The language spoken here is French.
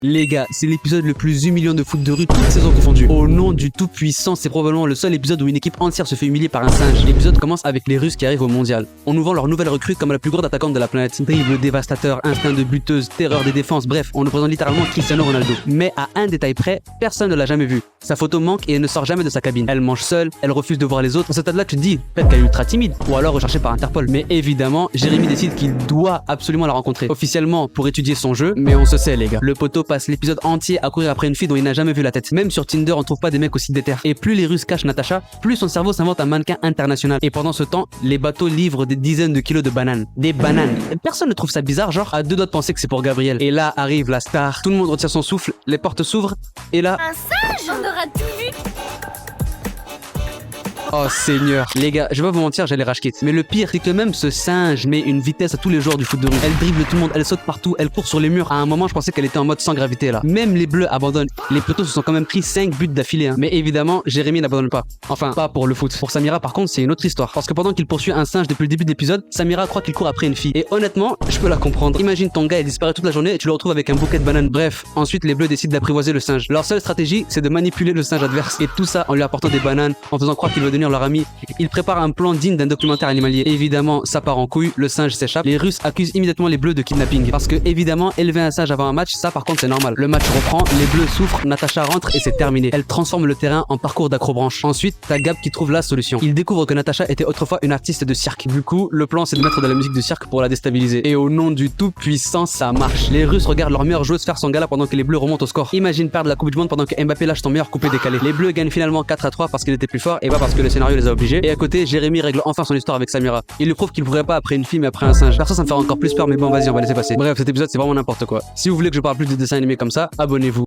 Les gars, c'est l'épisode le plus humiliant de foot de rue toute saison confondue. Au nom du tout-puissant, c'est probablement le seul épisode où une équipe entière se fait humilier par un singe. L'épisode commence avec les Russes qui arrivent au mondial. On nous vend leur nouvelle recrue comme la plus grande attaquante de la planète. Dribble dévastateur, instinct de buteuse, terreur des défenses, bref, on nous présente littéralement Cristiano Ronaldo. Mais à un détail près, personne ne l'a jamais vue. Sa photo manque et elle ne sort jamais de sa cabine. Elle mange seule, elle refuse de voir les autres. À ce stade-là, tu te dis, peut-être qu'elle est ultra timide, ou alors recherchée par Interpol. Mais évidemment, Jérémy décide qu'il doit absolument la rencontrer. Officiellement pour étudier son jeu, mais on se sait les gars. Le poteau passe l'épisode entier à courir après une fille dont il n'a jamais vu la tête. Même sur Tinder, on trouve pas des mecs aussi déter. Et plus les Russes cachent Natacha, plus son cerveau s'invente un mannequin international. Et pendant ce temps, les bateaux livrent des dizaines de kilos de bananes. Des bananes. Personne ne trouve ça bizarre, genre à deux doigts de penser que c'est pour Gabriel. Et là arrive la star. Tout le monde retient son souffle, les portes s'ouvrent, et là... Un singe! On aura tout vu! Oh Seigneur. Les gars, je vais pas vous mentir, j'allais rage quitte. Mais le pire, c'est que même ce singe met une vitesse à tous les joueurs du foot de rue. Elle dribble tout le monde, elle saute partout, elle court sur les murs. À un moment, je pensais qu'elle était en mode sans gravité là. Même les bleus abandonnent. Les poteaux se sont quand même pris 5 buts d'affilée. Hein. Mais évidemment, Jérémy n'abandonne pas. Enfin, pas pour le foot. Pour Samira, par contre, c'est une autre histoire. Parce que pendant qu'il poursuit un singe depuis le début de l'épisode, Samira croit qu'il court après une fille. Et honnêtement, je peux la comprendre. Imagine ton gars, il disparaît toute la journée et tu le retrouves avec un bouquet de bananes. Bref, ensuite les bleus décident d'apprivoiser le singe. Leur seule stratégie, c'est de manipuler le singe adverse. Et tout ça en lui apportant des bananes, en faisant croire qu'il va devenir leur ami. Il prépare un plan digne d'un documentaire animalier. Évidemment, ça part en couille, le singe s'échappe. Les Russes accusent immédiatement les bleus de kidnapping. Parce que, évidemment, élever un singe avant un match, ça par contre c'est normal. Le match reprend, les bleus souffrent, Natacha rentre et c'est terminé. Elle transforme le terrain en parcours d'acrobranche. Ensuite, t'as Gab qui trouve la solution. Il découvre que Natacha était autrefois une artiste de cirque. Du coup, le plan c'est de mettre de la musique de cirque pour la déstabiliser. Et au nom du tout-puissant, ça marche. Les Russes regardent leur meilleure joueuse faire son gala pendant que les bleus remontent au score. Imagine perdre la Coupe du Monde pendant que Mbappé lâche ton meilleur coupé décalé. Les bleus gagnent finalement 4-3 parce qu'il était plus fort et pas parce que le scénario les a obligés. Et à côté, Jérémy règle enfin son histoire avec Samira. Il lui prouve qu'il pourrait pas après une fille mais après un singe. Perso, ça me fait encore plus peur, mais bon, vas-y, on va laisser passer. Bref, cet épisode c'est vraiment n'importe quoi. Si vous voulez que je parle plus de dessins animés comme ça, abonnez-vous.